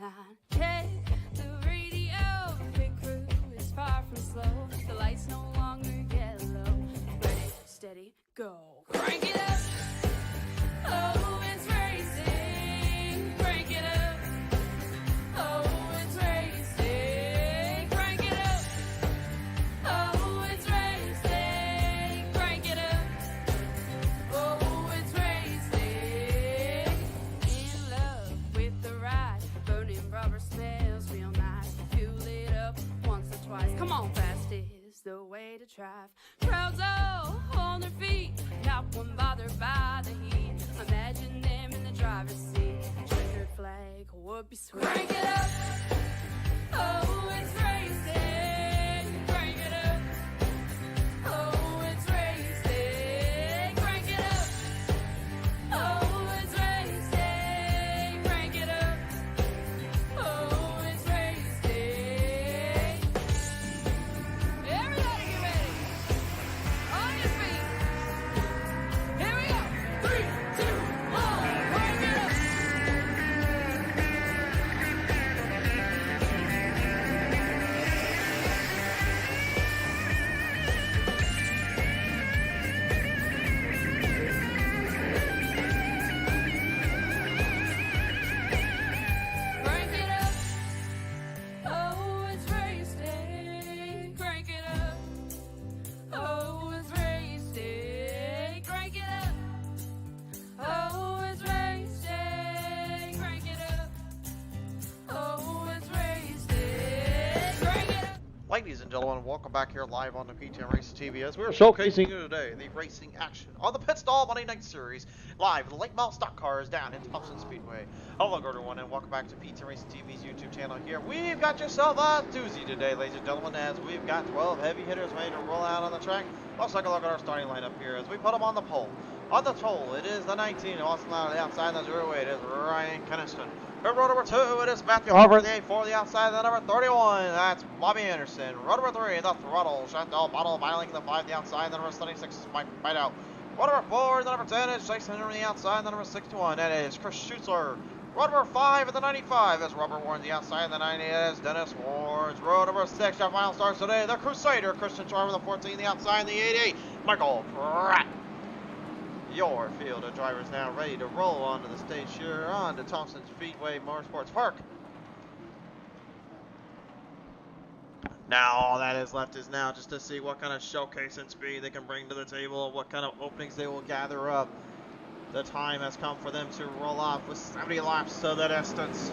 line. Hey, the radio, pit crew is far from slow. The lights no longer yellow. Ready, steady, go. Crank it up. Oh, it's racing. Crank it up. Oh, it's racing. Crank it up. Oh, it's racing. Crank it up. Oh, it's racing. In love with the ride. Burning rubber smells real nice. Fuel it up once or twice. Come on, fast is the way to drive. Crowds all on their feet. Not one bothered by the heat. Imagine them in the driver's seat. Checkered flag would be sweet. Crank it up. Oh, it's racing. Crank it up. Oh, it's racing. Crank it up. Oh, it's racing. Crank it up. Oh, it's racing. Everybody get ready. On your feet. Here we go. 3, 2, 1. Crank it up. Crank it up. Oh, it's racing. Crank it up. Oh, it's racing. Crank it up. Oh, it's racing. Crank it up. Oh, it's racing. Crank it up. Ladies and gentlemen, welcome back here live on the PTM Racing TV as we are showcasing you today the racing action on the Pit Stall Monday Night Series live with the late model stock cars down in Thompson Speedway. Hello everyone and welcome back to PTM Racing TV's YouTube channel here. We've got yourself a doozy today, ladies and gentlemen, as we've got 12 heavy hitters ready to roll out on the track. Let's take a look at our starting lineup here as we put them on the pole. On the pole, it is the 19, Austin Lau on the outside, the 08, it is Ryan Keniston. Row number 2, it is Matthew Harper, the 8-4, the outside, the number 31, that's Bobby Anderson. Row number 3, the throttle, Chantal Bottle, Violink, the 5, the outside, the number 76 is Mike Whiteout. Row number 4, the number 10 is Jason Henry, the outside, the number 61, that is Chris Schutzler. Row number 5 at the 95 is Robert Warren, the outside, the 90 is Dennis Wards. Row number 6, our final stars today, the Crusader, Christian Charmer, the 14, the outside, the 88, Michael Pratt. Your field of drivers now ready to roll onto the stage here on the Thompson Speedway Motorsports Park. Now all that is left is now just to see what kind of showcase and speed they can bring to the table, what kind of openings they will gather up. The time has come for them to roll off with 70 laps to the distance.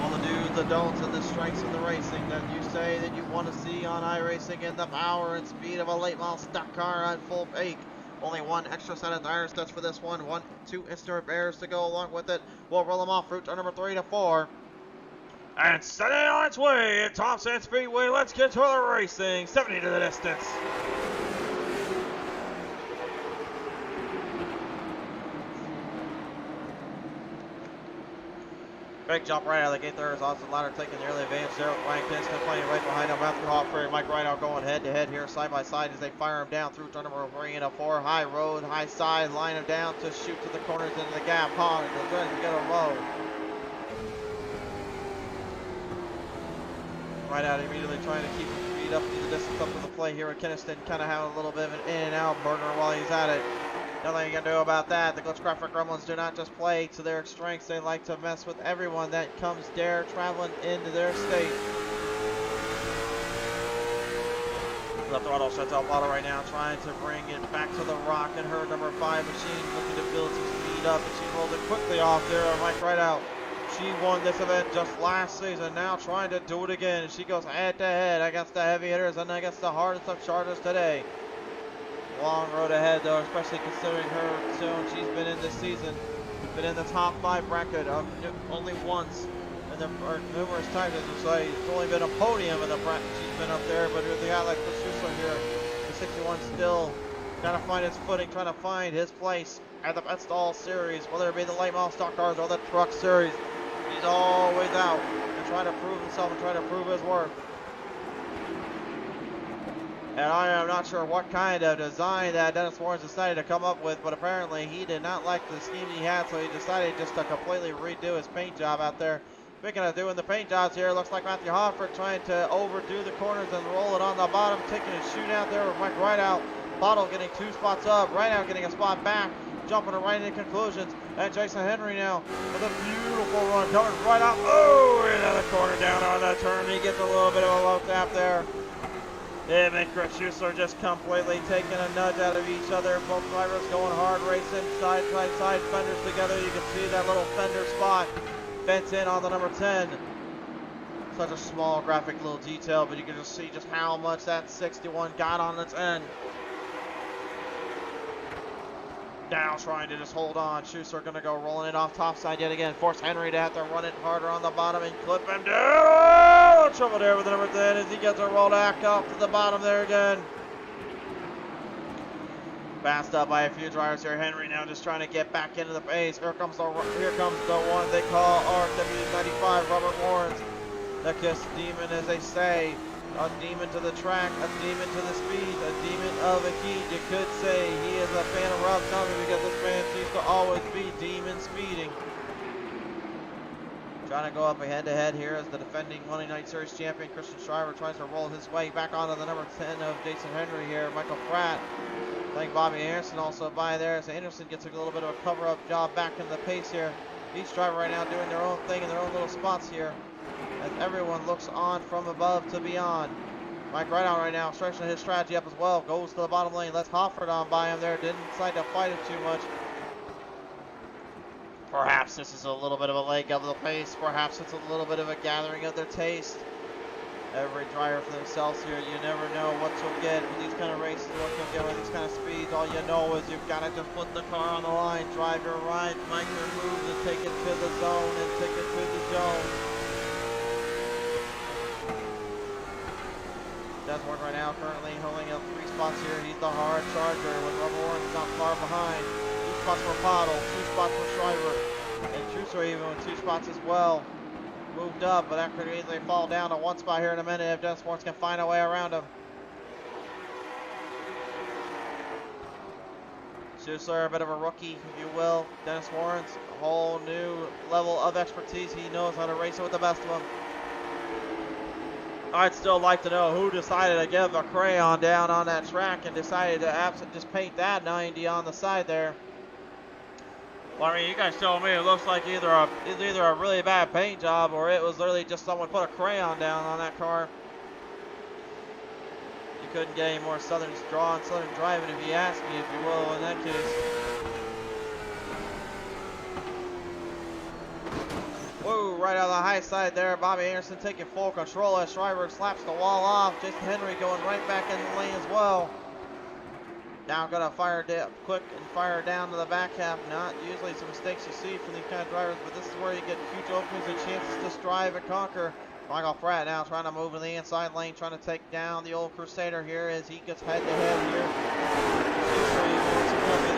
All the do's, the don'ts, and the strengths of the racing that you say that you want to see on iRacing, and the power and speed of a late model stock car on full peak. Only one extra set of tire studs for this one. 2 instant repairs to go along with it. We'll roll them off route number 3 to 4. And set it on its way at Thompson Speedway. Let's get to the racing. 70 to the distance. Big jump right out of the gate there is Austin Ladder taking the early advantage there with Ryan Kinston playing right behind him. Matthew Hoffer and Mike Rideout going head to head here side by side as they fire him down through turn number 3 and a 4. High road, high side, line him down to shoot to the corners into the gap. Hard and ready to get a low. Rideout immediately trying to keep his speed up to the distance up to the play here with Kinston kind of having a little bit of an in and out burner while he's at it. Nothing you can do about that. The Glitchcraft Gremlins do not just play to their strengths. They like to mess with everyone that comes dare traveling into their state. The throttle shuts out Bottle right now, trying to bring it back to the rock. And her number 5 machine looking to build some speed up. And she rolled it quickly off there. Mike Rideout. She won this event just last season. Now trying to do it again. She goes head to head against the heavy hitters and against the hardest of chargers today. Long road ahead though, especially considering her soon. She's been in this season, been in the top 5 bracket only once, and there are numerous times as you say, it's only been a podium in the bracket she's been up there. But with a guy like Chris Schussler here, the 61 still trying to find his footing, trying to find his place at the Pit Stall Series, whether it be the late model stock cars or the truck series. He's always out and trying to prove himself and trying to prove his worth. And I am not sure what kind of design that Dennis Warren decided to come up with, but apparently he did not like the scheme he had, so he decided just to completely redo his paint job out there. Speaking of doing the paint jobs here, looks like Matthew Hofford trying to overdo the corners and roll it on the bottom, taking a shoot out there with Mike Rideout. Bottle getting 2 spots up, Rideout getting a spot back, jumping to right into conclusions. And Jason Henry now with a beautiful run coming right out. Oh, into the corner down on that turn. He gets a little bit of a low tap there. Him and Chris Schuessler just completely taking a nudge out of each other. Both drivers going hard, racing side fenders together. You can see that little fender spot fence in on the number 10. Such a small graphic little detail, but you can just see just how much that 61 got on its end. Now trying to just hold on. Schuessler going to go rolling it off topside yet again. Force Henry to have to run it harder on the bottom and clip him down. Oh, trouble there with the number 10 as he gets a roll back up to the bottom there again. Passed up by a few drivers here. Henry now just trying to get back into the pace. Here comes the one they call RW95, Robert Warrens. The Kiss Demon, as they say. A demon to the track, a demon to the speed, a demon of a heat. You could say he is a fan of Rob Tommy because this man seems to always be demon speeding. Trying to go up head-to-head here as the defending Monday Night Series champion Christian Shriver tries to roll his way back onto the number 10 of Jason Henry here. Michael Pratt. I think Bobby Anderson also by there as Anderson gets a little bit of a cover-up job back in the pace here. Each driver right now doing their own thing in their own little spots here, as everyone looks on from above to beyond. Mike Rideout right now stretching his strategy up as well. Goes to the bottom lane. Lets Hofford on by him there. Didn't decide to fight it too much. Perhaps this is a little bit of a leg of the pace. Perhaps it's a little bit of a gathering of their taste. Every driver for themselves here. You never know what you'll get with these kind of races, what you'll get with these kind of speeds. All you know is you've got to just put the car on the line, drive your ride, make your moves, and take it to the zone and take it to the zone. Desmond right now currently holding up 3 spots here. He's the hard charger with Rubber Warren's not far behind. 2 spots for Pottle, 2 spots for Shriver, and Schuessler even with 2 spots as well. Moved up, but that could easily fall down to 1 spot here in a minute if Dennis Warren can find a way around him. Schuessler, a bit of a rookie, if you will. Dennis Warren's a whole new level of expertise. He knows how to race it with the best of them. I'd still like to know who decided to give a crayon down on that track and decided to just paint that 90 on the side there. Well, I mean, you guys tell me. It looks like either a really bad paint job or it was literally just someone put a crayon down on that car. You couldn't get any more southern driving if you ask me, if you will, in that case. Whoa, right out of the high side there. Bobby Anderson taking full control as Shriver slaps the wall off. Jason Henry going right back in the lane as well. Now gonna fire quick and fire down to the back half. Not usually some mistakes you see from these kind of drivers, but this is where you get huge openings and chances to strive and conquer. Michael Pratt now trying to move in the inside lane, trying to take down the old Crusader here as he gets head to head here.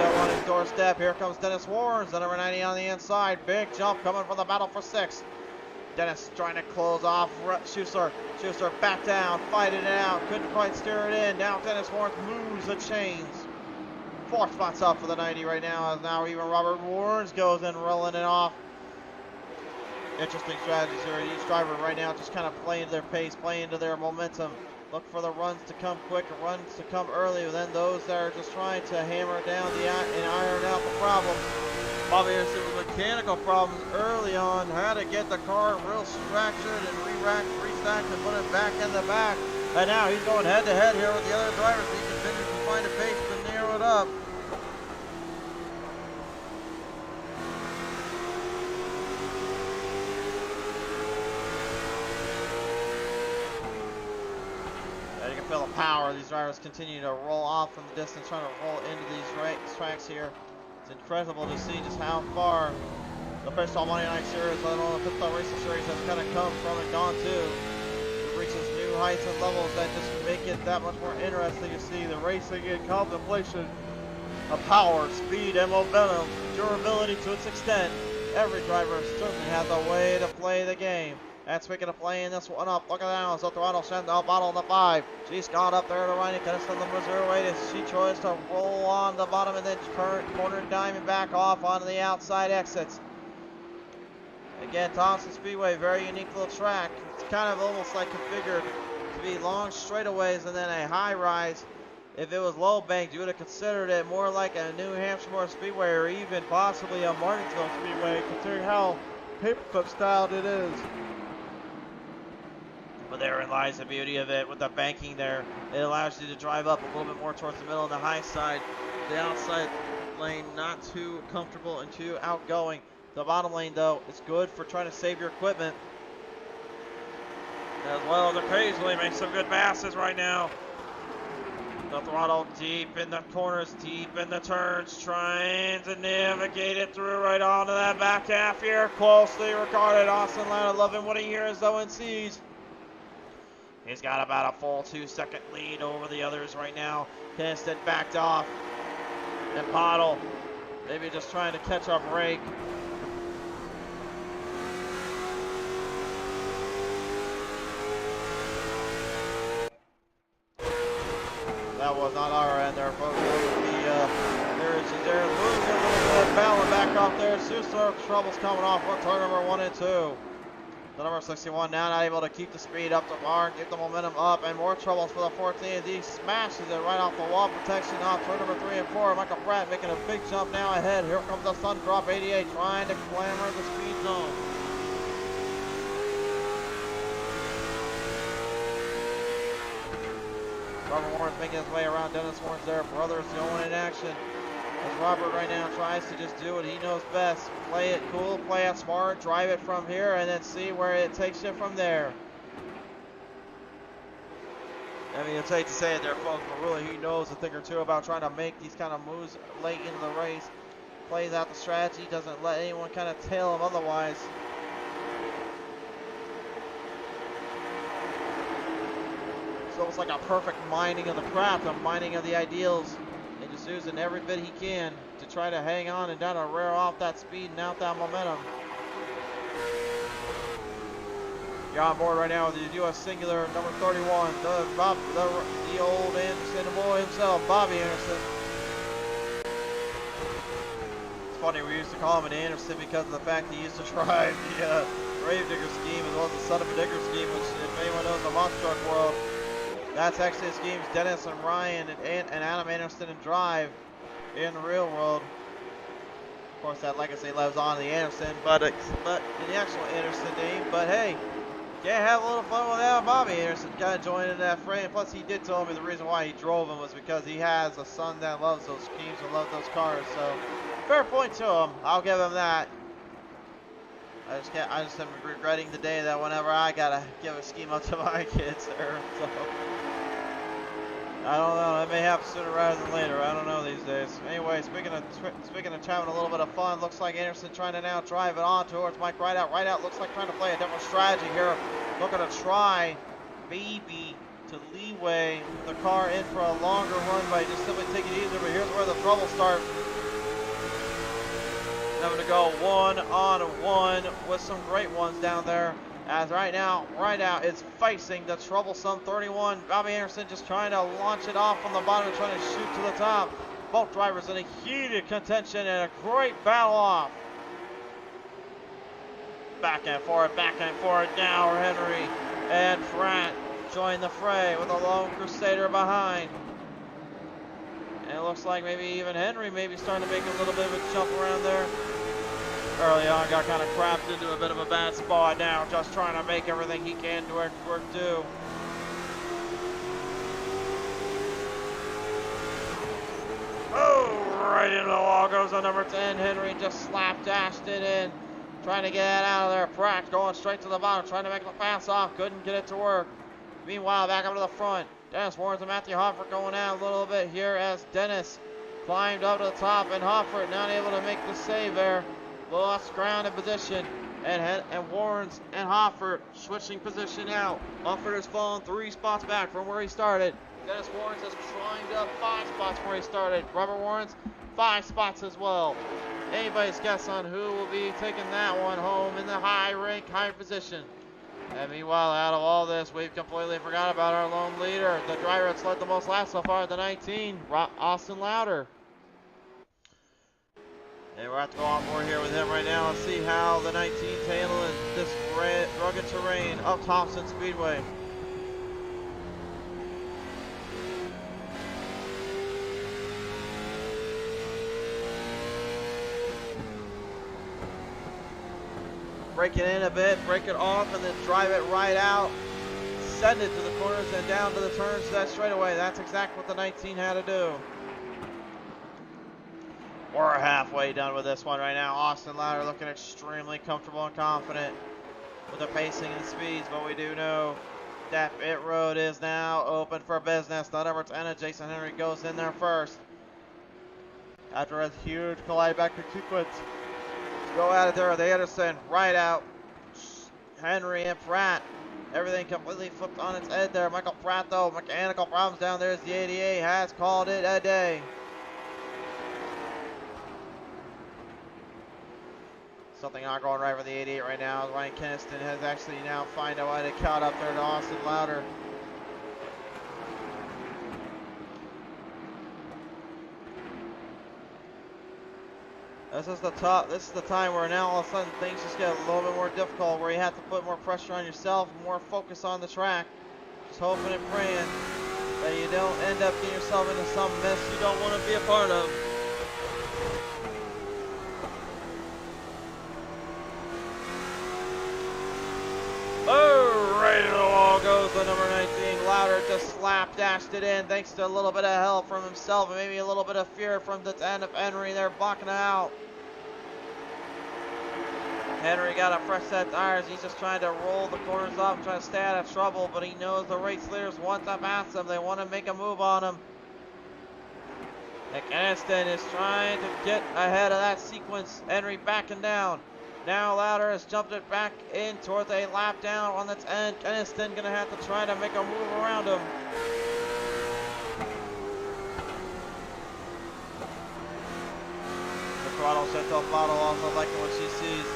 On his doorstep. Here comes Dennis Warren, the number 90 on the inside. Big jump coming from the battle for 6. Dennis trying to close off Schuessler. Schuessler back down, fighting it out. Couldn't quite steer it in. Now Dennis Warren moves the chains. 4 spots up for the 90 right now, as now even Robert Warren goes in, rolling it off. Interesting strategies here. Each driver right now just kind of playing their pace, playing to their momentum. Look for the runs to come quick, runs to come early, and then those that are just trying to hammer down and iron out the problems. Bobby Anderson with mechanical problems early on, had to get the car real fractured and restacked and put it back in the back. And now he's going head to head here with the other drivers. He continues to find a pace to narrow it up. Feel the power. These drivers continue to roll off from the distance, trying to roll into these tracks here. It's incredible to see just how far the Pistol Monday Night Series, let alone the Pistol Racing Series, has kind of come from and gone to. It reaches new heights and levels that just make it that much more interesting to see the racing and contemplation of power, speed, and momentum, durability to its extent. Every driver certainly has a way to play the game. And speaking of playing this one up, look at that. So Toronto sends out bottle in the 5. She's got up there to right and cuts on the Missouri way. She chose to roll on the bottom and then corner diamond back off onto the outside exits. Again, Thompson Speedway, very unique little track. It's kind of almost like configured to be long straightaways and then a high rise. If it was low banked, you would have considered it more like a New Hampshire Speedway or even possibly a Martinsville Speedway, considering how paperclip styled it is. But therein lies the beauty of it with the banking there. It allows you to drive up a little bit more towards the middle and the high side. The outside lane not too comfortable and too outgoing. The bottom lane though, is good for trying to save your equipment. As well as occasionally make some good passes right now. The throttle deep in the corners, deep in the turns, trying to navigate it through right onto that back half here. Closely regarded Austin Lana, loving what he hears though and sees. He's got about a full 2-second lead over the others right now. Kinston backed off. And Pottle maybe just trying to catch up Rake. That was not our end there, folks. There's losing a little bit of balance back off there. Susler troubles coming off for turn number 1 and 2. The number 61 now not able to keep the speed up to Barn, get the momentum up, and more troubles for the 14 as he smashes it right off the wall protection off turn number 3 and 4. Michael Pratt making a big jump now ahead. Here comes the Sun Drop 88 trying to clamor the speed zone. Robert Warren's making his way around Dennis Warren's there. Brothers the only in action. As Robert right now tries to just do what he knows best. Play it cool, play it smart, drive it from here, and then see where it takes you from there. I mean, it's hate to say it there, folks, but really he knows a thing or two about trying to make these kind of moves late into the race. Plays out the strategy, doesn't let anyone kind of tail him otherwise. It's almost like a perfect mining of the craft, a mining of the ideals. And just using every bit he can to try to hang on and down to rear off that speed and out that momentum. You're on board right now with the U.S. Singular number 31, the old Anderson boy himself, Bobby Anderson. It's funny, we used to call him an Anderson because of the fact he used to drive the Gravedigger scheme as well as the Son of a Digger scheme, which if anyone knows the monster truck world, that's actually the schemes Dennis and Ryan and Adam Anderson and Drive in the real world. Of course, that legacy lives on in the Anderson, but in the actual Anderson name. But hey, can't have a little fun without Bobby Anderson kind of joining that fray. And plus, he did tell me the reason why he drove him was because he has a son that loves those schemes and loves those cars. So, fair point to him. I'll give him that. I just am regretting the day that whenever I gotta give a scheme up to my kids there. So. I don't know. It may happen sooner rather than later. I don't know these days. Anyway, speaking of having a little bit of fun, looks like Anderson trying to now drive it on towards Mike Rideout. Rideout looks like trying to play a different strategy here. Looking to try, maybe, to leeway the car in for a longer run by just simply taking it easier. But here's where the trouble starts. Having to go 1-on-1 with some great ones down there. As right now, Rideout is facing the troublesome 31. Bobby Anderson just trying to launch it off from the bottom and trying to shoot to the top. Both drivers in a heated contention and a great battle off. Back and forth now. Henry and Pratt join the fray with a lone Crusader behind. And it looks like maybe even Henry maybe starting to make a little bit of a jump around there. Early on, got kind of crapped into a bit of a bad spot now, just trying to make everything he can to work do. Oh, right into the wall goes the number 10. Henry just slap-dashed it in, trying to get that out of there. Pratt going straight to the bottom, trying to make the pass off, couldn't get it to work. Meanwhile, back up to the front, Dennis Warren and Matthew Hoffert going out a little bit here as Dennis climbed up to the top, and Hoffert not able to make the save there. Lost ground and position, and Warrens and Hoffert switching position out. Hoffert has fallen 3 spots back from where he started. Dennis Warrens has climbed up 5 spots from where he started. Robert Warrens 5 spots as well. Anybody's guess on who will be taking that one home in the high rank, high position. And meanwhile, out of all this, we've completely forgot about our lone leader, the driver that's led the most laps so far, the 19, Austin Louder. And we're going to have to go on board here with him right now and see how the 19's handling this rugged terrain of Thompson Speedway. Break it in a bit, break it off, and then drive it right out. Send it to the corners and down to the turns to that straightaway. That's exactly what the 19 had to do. We're halfway done with this one right now. Austin Louder looking extremely comfortable and confident with the pacing and the speeds, but we do know that pit road is now open for business. The number 10, Jason Henry, goes in there first. After a huge collide back to sequence. Go at it there with Anderson, right out. Henry and Pratt. Everything completely flipped on its head there. Michael Pratt, though, mechanical problems down there as the 88 has called it a day. Something not going right for the 88 right now. Ryan Keniston has actually now found a way to cut up there to Austin Louder. This is the time where now all of a sudden things just get a little bit more difficult, where you have to put more pressure on yourself, more focus on the track. Just hoping and praying that you don't end up getting yourself into some mess you don't want to be a part of. Oh, right to the wall goes the number 19. Louder just slap-dashed it in thanks to a little bit of help from himself and maybe a little bit of fear from the end of Henry there blocking it out. Henry got a fresh set of tires. He's just trying to roll the corners up, trying to stay out of trouble, but he knows the race leaders want to pass him. They want to make a move on him. Nick Aniston is trying to get ahead of that sequence. Henry backing down. Now Louder has jumped it back in towards a lap down on its end. Aniston going to have to try to make a move around him. The throttle Chantal Bottle also liking what she sees.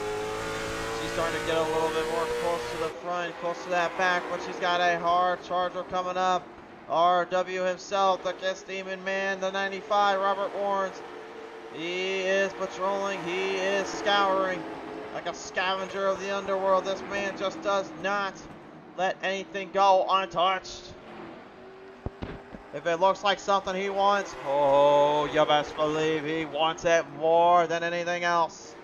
She's starting to get a little bit more close to the front, close to that back, but she's got a hard charger coming up. RW himself, the Kiss Demon Man, the 95, Robert Warrens. He is patrolling, he is scouring like a scavenger of the underworld. This man just does not let anything go untouched. If it looks like something he wants, oh, you best believe he wants it more than anything else.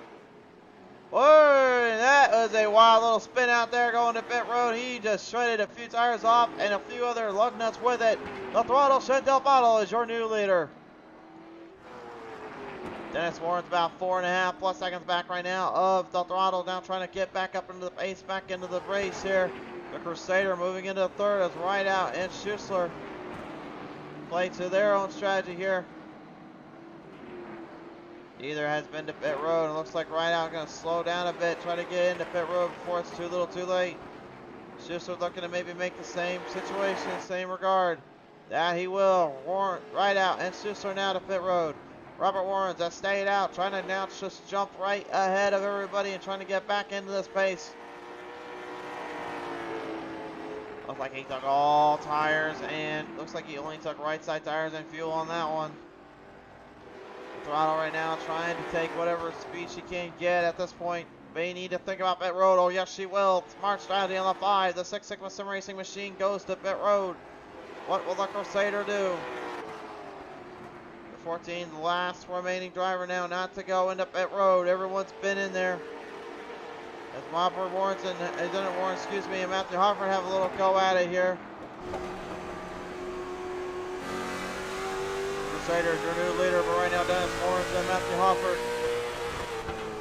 Whoa, that was a wild little spin out there going to pit road. He just shredded a few tires off and a few other lug nuts with it. The throttle Chantal Bottle is your new leader. Dennis Warren's about 4.5+ seconds back right now of the throttle, now trying to get back up into the pace, back into the race here. The Crusader moving into third as Rideout and Schussler play to their own strategy here. Either has been to pit road, and it looks like Rideout going to slow down a bit, try to get into pit road before it's too little too late. Schussler looking to maybe make the same situation, same regard. That he will. Warren, Rideout and Schussler now to pit road. Robert Warrens has stayed out, trying to now just jump right ahead of everybody and trying to get back into this pace. Looks like he took all tires, and looks like he only took right side tires and fuel on that one. Throttle right now trying to take whatever speed she can get at this point. May need to think about pit road. Oh yes she will. Smart strategy on the 5. The Six Sigma Sim Racing machine goes to pit road. What will the Crusader do? 14, the last remaining driver now not to go into pit road. Everyone's been in there. As Robert Warren and Matthew Hofford have a little go at it here. Crusader is your new leader, but right now Dennis Warren and Matthew Hofford.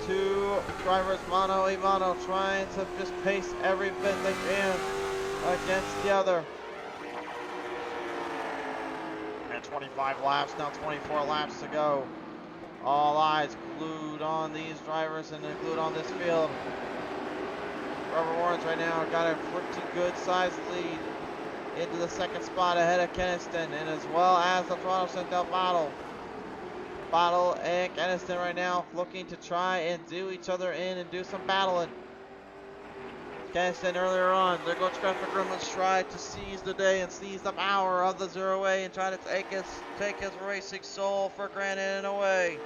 Two drivers mano a mano, trying to just pace every bit they can against the other. 25 laps, now 24 laps to go. All eyes glued on these drivers and glued on this field. Robert Warrens right now got a pretty good sized lead into the second spot ahead of Keniston, and as well as the throttle Chantal Bottle. Bottle and Keniston right now looking to try and do each other in and do some battling. Denison earlier on, there goes Traffic Gremlins try to seize the day and seize the power of the 0A and try to take his racing soul for granted and away.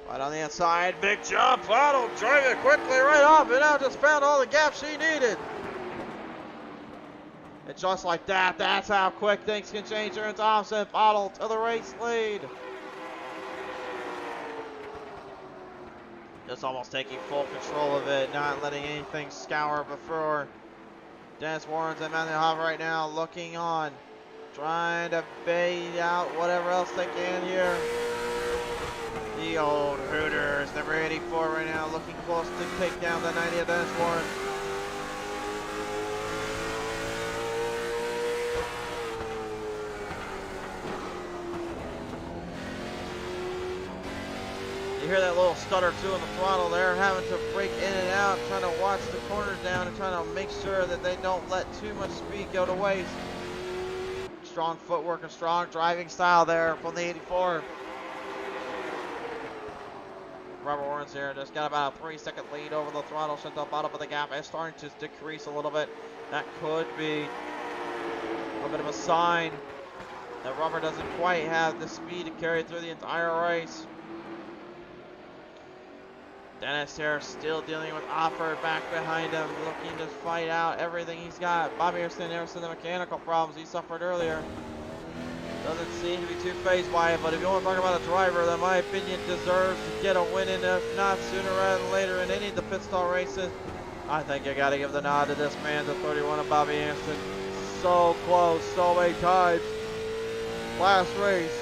Right on the inside, big jump, Otto drive it quickly right off, and now just found all the gaps she needed. And just like that, that's how quick things can change here in Thompson. Otto to the race lead. Just almost taking full control of it, not letting anything scour before. Dennis Warren's and Matthew Hoff right now looking on, trying to bait out whatever else they can here. The old Hooters, number 84 right now, looking close to take down the 90 of Dennis Warren. You hear that little stutter too on the throttle there, having to brake in and out, trying to watch the corners down and trying to make sure that they don't let too much speed go to waste. Strong footwork and strong driving style there from the 84. Robert Warren's here, just got about a 3-second lead over the throttle. Chantal Bottom, but the gap is starting to decrease a little bit. That could be a bit of a sign that Robert doesn't quite have the speed to carry through the entire race. Dennis here still dealing with Offord back behind him, looking to fight out everything he's got. Bobby Harrison, the mechanical problems he suffered earlier. Doesn't seem to be too fazed by it, but if you want to talk about a driver that, in my opinion, deserves to get a win, and if not sooner rather than later in any of the pit stall races, I think you got to give the nod to this man, the 31 of Bobby Anderson. So close, so many times. Last race,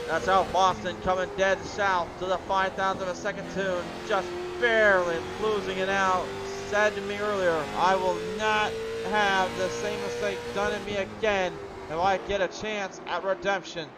that's out Boston coming dead south to the 5,000 of a second tune, just barely losing it out. Said to me earlier, I will not have the same mistake done to me again if I get a chance at redemption.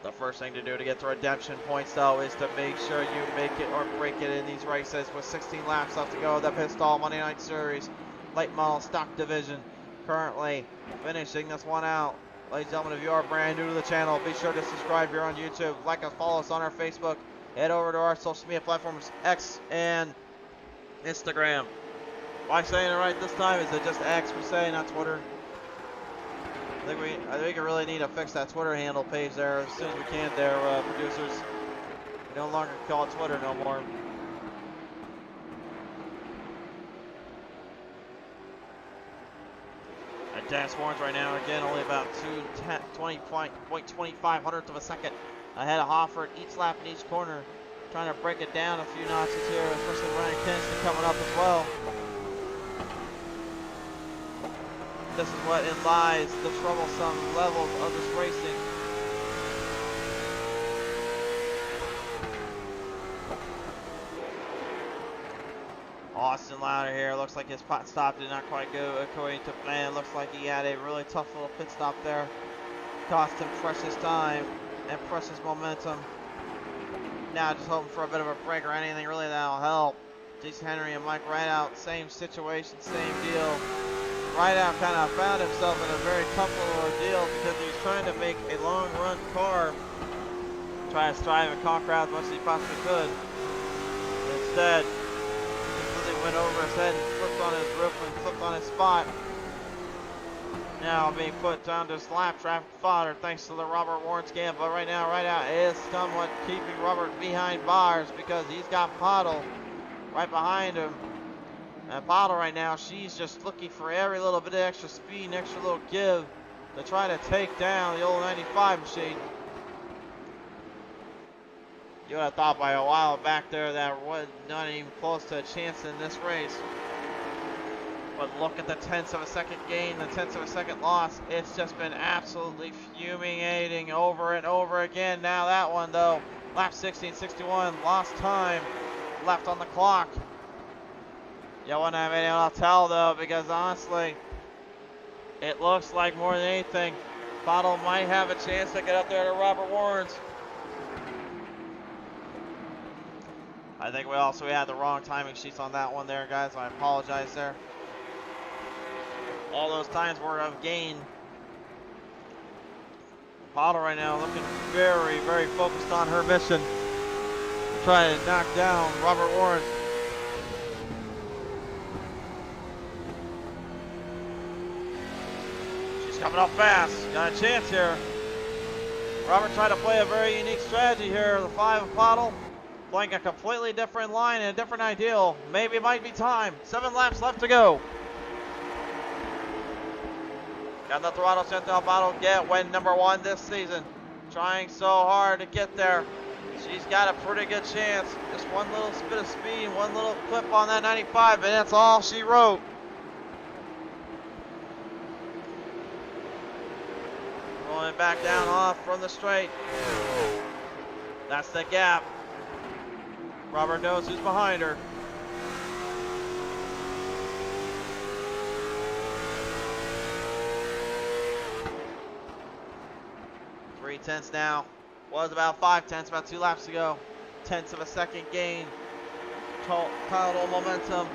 The first thing to do to get to redemption points, though, is to make sure you make it or break it in these races with 16 laps left to go. The Pit Stall Monday Night Series late model stock division currently finishing this one out. Ladies and gentlemen, if you are brand new to the channel, be sure to subscribe here on YouTube. Like us, follow us on our Facebook. Head over to our social media platforms, X and Instagram. Am I saying it right this time? Is it just X we say, not Twitter? I think we really need to fix that Twitter handle page there as soon as we can there, producers. We no longer call it Twitter no more. And Dennis Warren's right now, again, only about 20.25 hundredths of a second ahead of Hofford each lap in each corner. Trying to break it down a few notches here, especially Ryan Kinston coming up as well. This is what it lies, the troublesome levels of this racing. Austin Louder here, looks like his pot stop did not quite go according to plan. Looks like he had a really tough little pit stop there. Cost him precious time and precious momentum. Now just hoping for a bit of a break or anything really that'll help. Jason Henry and Mike Rideout, same situation, same deal. Rideout kind of found himself in a very comfortable ordeal because he was trying to make a long run car, try to strive and conquer out as much as he possibly could. Instead, he went over his head and flipped on his roof and flipped on his spot. Now being put down to slap traffic fodder thanks to the Robert Warren scam, but right now Rideout is somewhat keeping Robert behind bars because he's got Pottle right behind him. And Pottle right now, she's just looking for every little bit of extra speed and extra little give to try to take down the old 95 machine. You would have thought by a while back there that was not even close to a chance in this race. But look at the tenths of a second gain, the tenths of a second loss. It's just been absolutely fumigating over and over again. Now that one though, lap 16:61, lost time left on the clock. You wouldn't have any able to tell though, because honestly, it looks like more than anything, Bottle might have a chance to get up there to Robert Warren's. I think we had the wrong timing sheets on that one there, guys. I apologize there. All those times were of gain. Bottle right now looking very, very focused on her mission. Trying to knock down Robert Warren. She's coming up fast. Got a chance here. Robert tried to play a very unique strategy here. The 5 of Bottle playing a completely different line and a different ideal. Maybe it might be time. 7 laps left to go. Got the throttle sent down. Bottle get win #1 this season. Trying so hard to get there. She's got a pretty good chance. Just one little bit of speed, one little clip on that 95, and that's all she wrote. Rolling back down off from the straight. That's the gap. Robert knows who's behind her. Tenths now. Was about 5 tenths, about 2 laps ago. Tenths of a second gain. Total momentum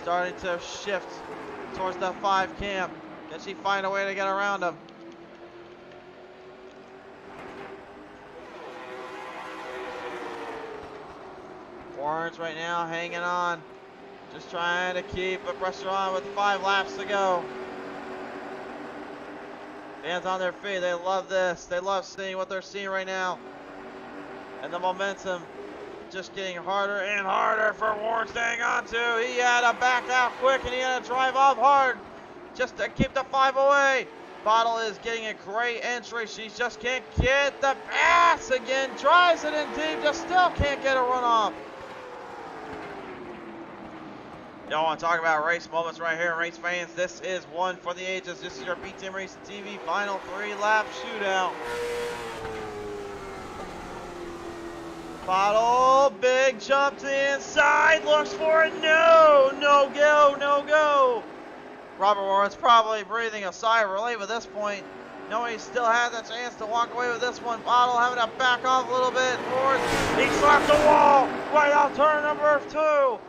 starting to shift towards the 5 camp. Can she find a way to get around him? Orange right now hanging on. Just trying to keep the pressure on with 5 laps to go. Fans on their feet, they love this. They love seeing what they're seeing right now. And the momentum just getting harder and harder for Warren to hang on to. He had to back out quick and he had to drive off hard just to keep the 5 away. Bottle is getting a great entry. She just can't get the pass again. Drives it in deep, just still can't get a run off. Y'all want to talk about race moments right here, race fans? This is one for the ages. This is your BTM Racing TV final 3-lap shootout. Bottle, big jump to the inside, looks for it. No, no go, no go. Robert Warren's probably breathing a sigh of relief at this point, knowing he still has a chance to walk away with this one. Bottle having to back off a little bit. Warren, he slapped the wall right on turn #2.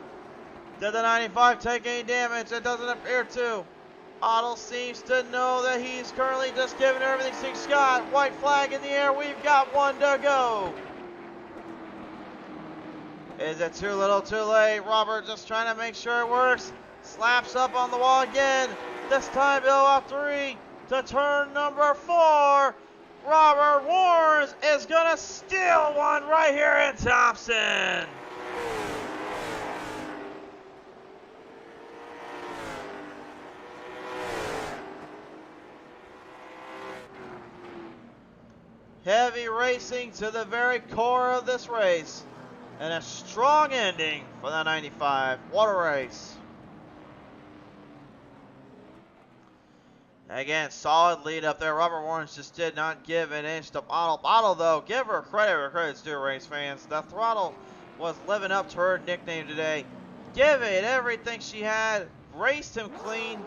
Did the 95 take any damage? It doesn't appear to. Bottle seems to know that he's currently just giving everything he's got. White flag in the air. We've got 1 to go. Is it too little, too late? Robert just trying to make sure it works. Slaps up on the wall again. This time, Bill out 3 to turn #4. Robert Warren is going to steal one right here in Thompson. Heavy racing to the very core of this race. And a strong ending for the 95. What a race. Again, solid lead up there. Robert Warren just did not give an inch to Bottle. Bottle, though, give her credit where credit's due, race fans. The throttle was living up to her nickname today. Give it everything she had. Raced him clean.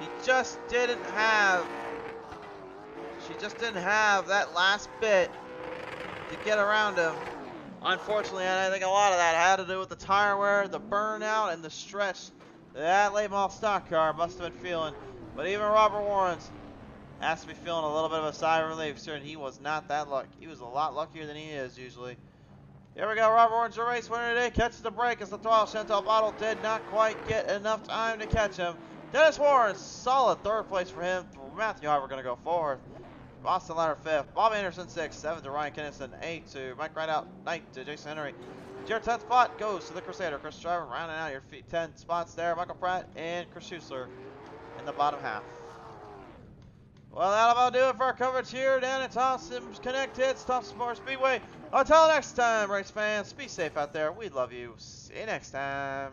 He just didn't have... She just didn't have that last bit to get around him. Unfortunately, and I think a lot of that had to do with the tire wear, the burnout, and the stretch that late model stock car must have been feeling. But even Robert Warren has to be feeling a little bit of a sigh of relief, sir, and he was not that lucky. He was a lot luckier than he is usually. Here we go, Robert Warren, your race winner today, catches the break as the throttle Chantal Bottle did not quite get enough time to catch him. Dennis Warren, solid 3rd place for him. Matthew Harper going to go 4th. Boston Ladder 5th. Bob Anderson 6th. 7th to Ryan Kennison. 8th to Mike Rideout. 9th to Jason Henry. Your 10th spot goes to the Crusader. Chris Driver rounding out your 10 spots there. Michael Pratt and Chris Schuessler in the bottom half. Well, that'll about do it for our coverage here down at Thompson Connected, Thompson Sports Speedway. Until next time, race fans, be safe out there. We love you. See you next time.